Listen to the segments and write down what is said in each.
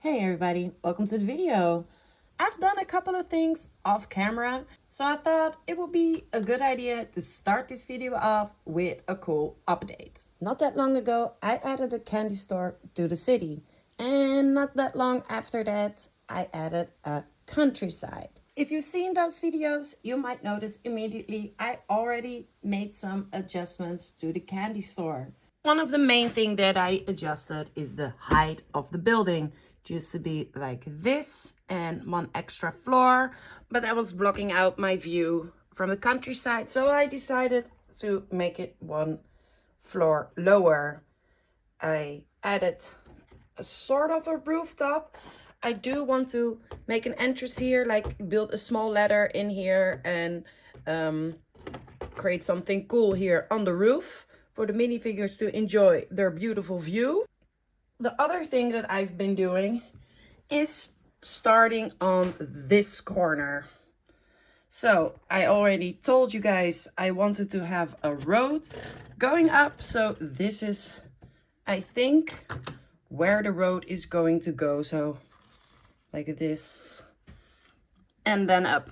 Hey everybody, welcome to the video. I've done a couple of things off camera, so I thought it would be a good idea to start this video off with a cool update. Not that long ago, I added a candy store to the city, and not that long after that, I added a countryside. If you've seen those videos, you might notice immediately I already made some adjustments to the candy store. One of the main things that I adjusted is the height of the building. It used to be like this and one extra floor, but that was blocking out my view from the countryside. So I decided to make it one floor lower. I added a sort of a rooftop. I do want to make an entrance here, like build a small ladder in here and create something cool here on the roof for the minifigures to enjoy their beautiful view. The other thing that I've been doing is starting on this corner. So I already told you guys I wanted to have a road going up. So this is, I think, where the road is going to go. So like this and then up.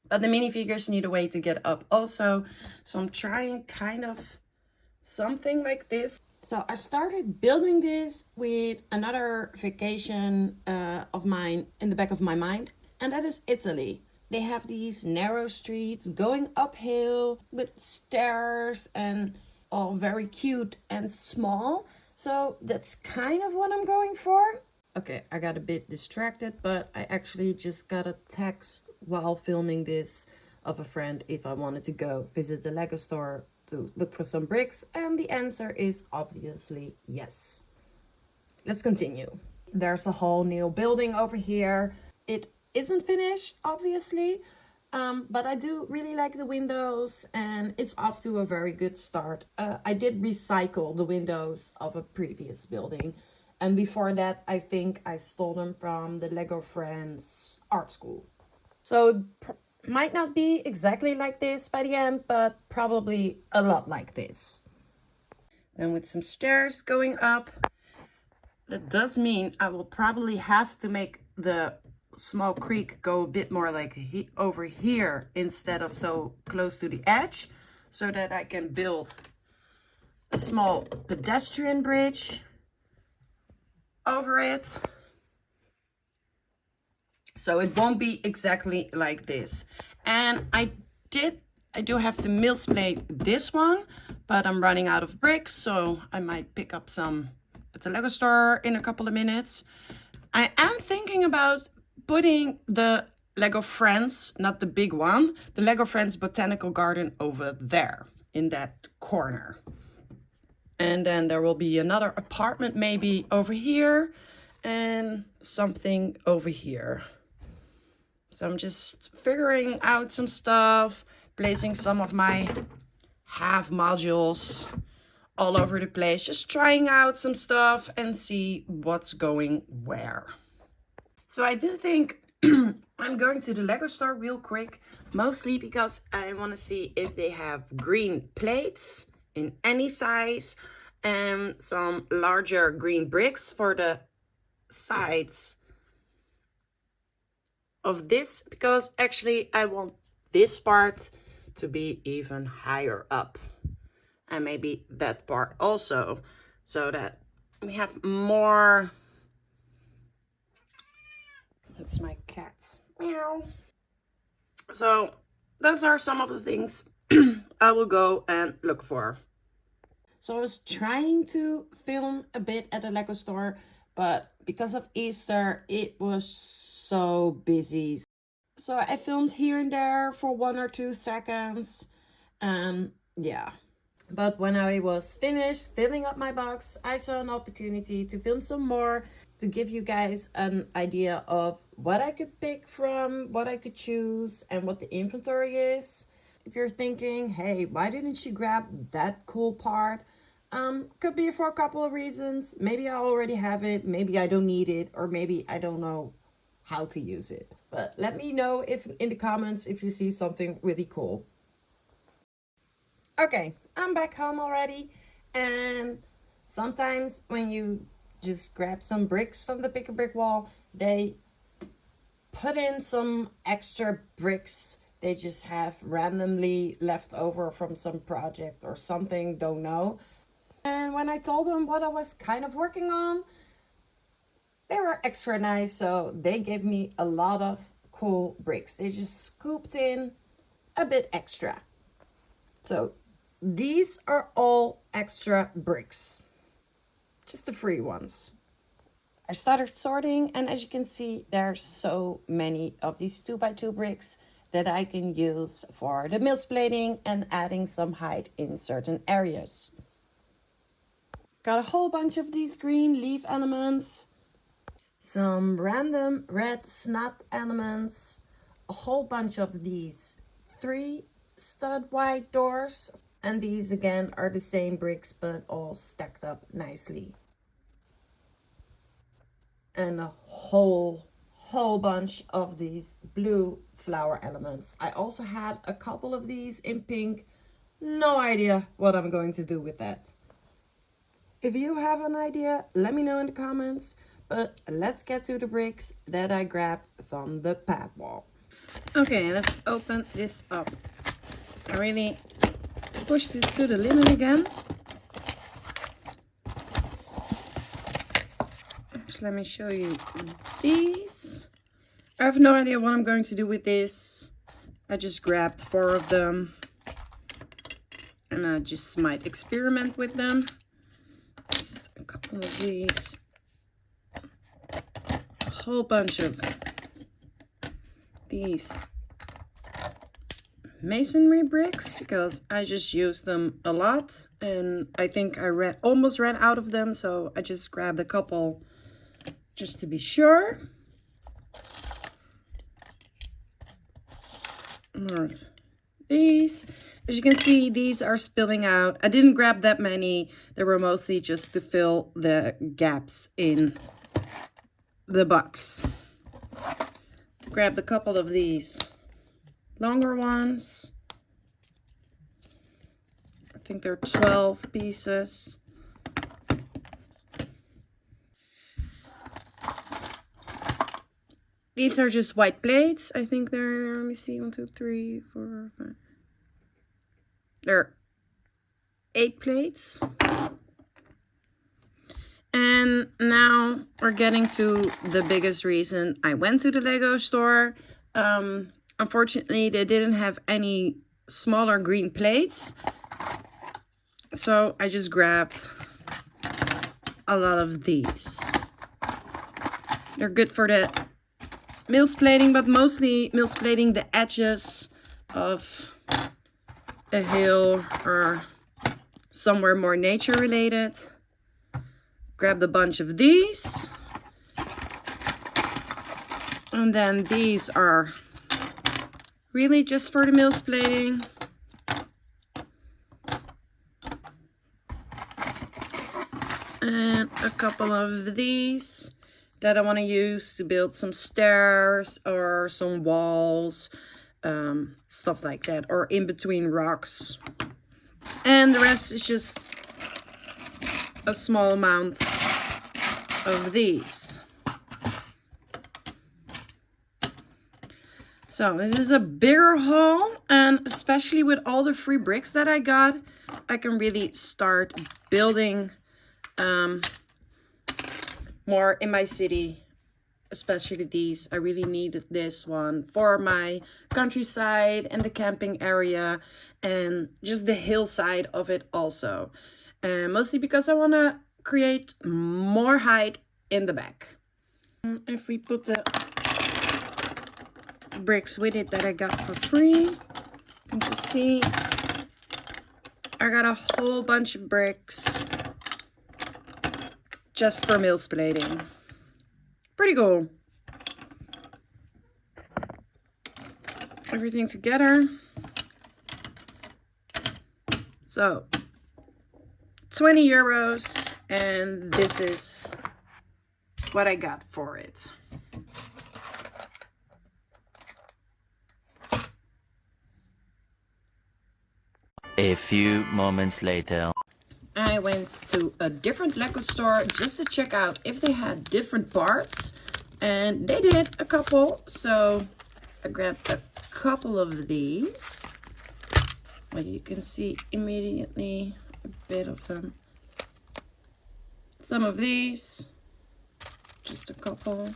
But the minifigures need a way to get up also. So I'm trying kind of something like this. So I started building this with another vacation of mine in the back of my mind, and that is Italy. They have these narrow streets going uphill with stairs and all very cute and small. So that's kind of what I'm going for. Okay, I got a bit distracted, but I actually just got a text while filming this of a friend if I wanted to go visit the Lego store to look for some bricks, and the answer is obviously yes. Let's continue. There's a whole new building over here. It isn't finished, obviously, but I do really like the windows and it's off to a very good start. I did recycle the windows of a previous building, and before that I think I stole them from the Lego Friends art school. So might not be exactly like this by the end, but probably a lot like this. Then with some stairs going up, that does mean I will probably have to make the small creek go a bit more like over here instead of so close to the edge, so that I can build a small pedestrian bridge over it. So it won't be exactly like this. And I do have to mill split this one, but I'm running out of bricks, so I might pick up some at the Lego store in a couple of minutes. I am thinking about putting the Lego Friends, not the big one, the Lego Friends Botanical Garden over there in that corner. And then there will be another apartment maybe over here and something over here. So I'm just figuring out some stuff, placing some of my half modules all over the place, just trying out some stuff and see what's going where. So I do think I'm going to the Lego store real quick, mostly because I want to see if they have green plates in any size and some larger green bricks for the sides of this, because actually I want this part to be even higher up, and maybe that part also, so that we have more. That's my cat. Meow. So those are some of the things I will go and look for. So I was trying to film a bit at the Lego store, but because of Easter, it was so busy. So I filmed here and there for 1 or 2 seconds. Yeah. But when I was finished filling up my box, I saw an opportunity to film some more to give you guys an idea of what I could pick from, what I could choose, and what the inventory is. If you're thinking, hey, why didn't she grab that cool part? Could be for a couple of reasons. Maybe I already have it, maybe I don't need it, or maybe I don't know how to use it. But let me know if in the comments if you see something really cool. Okay, I'm back home already, and sometimes when you just grabbed some bricks from the Pick a Brick wall. They put in some extra bricks they just have randomly left over from some project or something, don't know. And when I told them what I was kind of working on, they were extra nice, so they gave me a lot of cool bricks. They just scooped in a bit extra. So these are all extra bricks, just the free ones. I started sorting, and as you can see, there are so many of these 2x2 bricks that I can use for the mills plating and adding some height in certain areas. Got a whole bunch of these green leaf elements, some random red snot elements, a whole bunch of these 3 stud wide doors, and these again are the same bricks but all stacked up nicely. And a whole bunch of these blue flower elements. I also had a couple of these in pink. No idea what I'm going to do with that. If you have an idea, let me know in the comments. But let's get to the bricks that I grabbed from the pad wall. Okay, let's open this up. I really pushed it to the limit again. So let me show you these. I have no idea what I'm going to do with this. I just grabbed 4 of them. And I just might experiment with them. Just a couple of these. A whole bunch of these masonry bricks, because I just use them a lot. And I think I almost ran out of them. So I just grabbed a couple just to be sure. More of these. As you can see, these are spilling out. I didn't grab that many. They were mostly just to fill the gaps in the box. Grabbed a couple of these longer ones. I think they're 12 pieces. These are just white plates. I think they're, let me see, 1, 2, 3, 4, 5. There are 8 plates. And now we're getting to the biggest reason I went to the Lego store. Unfortunately, they didn't have any smaller green plates. So I just grabbed a lot of these. They're good for the mills plating, but mostly mills plating the edges of a hill or somewhere more nature related. Grabbed a bunch of these. And then these are really just for the mills plating. And a couple of these that I want to use to build some stairs or some walls, stuff like that, or in between rocks. And the rest is just a small amount of these. So this is a bigger haul, and especially with all the free bricks that I got, I can really start building more in my city, especially these. I really needed this one for my countryside and the camping area and just the hillside of it also. And mostly because I want to create more height in the back. If we put the bricks with it that I got for free, you can just see I got a whole bunch of bricks just for mills plating. Pretty cool. Everything together. So 20 euros, and this is what I got for it. A few moments later. I I went to a different Lego store just to check out if they had different parts. And they did a couple. So I grabbed a couple of these. But you can see immediately a bit of them. Some of these. Just a couple.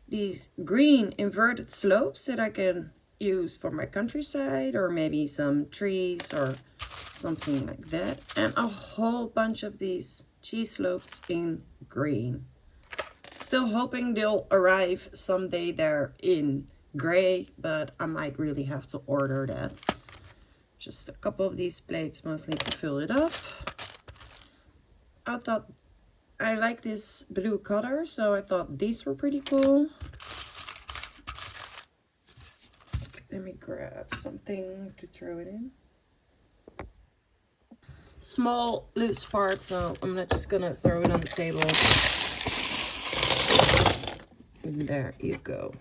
These green inverted slopes that I can use for my countryside, or maybe some trees or something like that. And a whole bunch of these cheese slopes in green. Still hoping they'll arrive someday. They're in gray, but I might really have to order that. Just a couple of these plates mostly to fill it up. I thought I like this blue color, so I thought these were pretty cool. Let me grab something to throw it in. Small loose part, so I'm not just gonna throw it on the table. And there you go.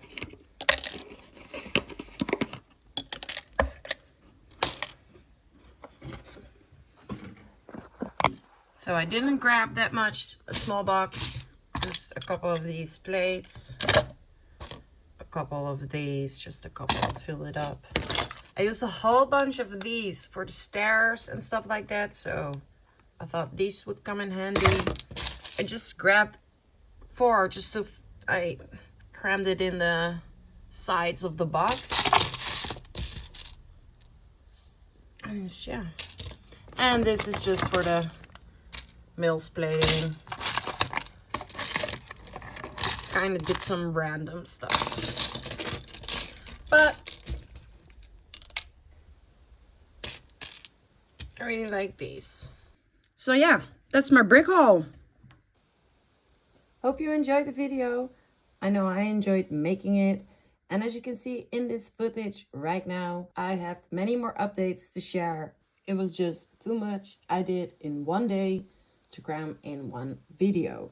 So I didn't grab that much, a small box, just a couple of these plates, a couple of these, just a couple to fill it up. I used a whole bunch of these for the stairs and stuff like that, so I thought these would come in handy. I just grabbed 4 just so I crammed it in the sides of the box. And yeah. And this is just for the Mills plating. Kind of did some random stuff, but I really like these. So yeah, that's my brick haul. Hope you enjoyed the video. I know I enjoyed making it. And as you can see in this footage right now, I have many more updates to share. It was just too much I did in one day to cram in one video,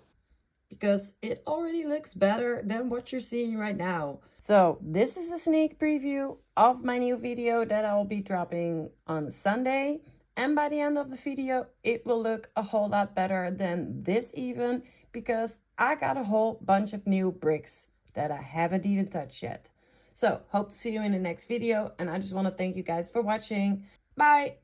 because it already looks better than what you're seeing right now. So this is a sneak preview of my new video that I'll be dropping on Sunday. And by the end of the video, it will look a whole lot better than this even, because I got a whole bunch of new bricks that I haven't even touched yet. So hope to see you in the next video. And I just want to thank you guys for watching. Bye.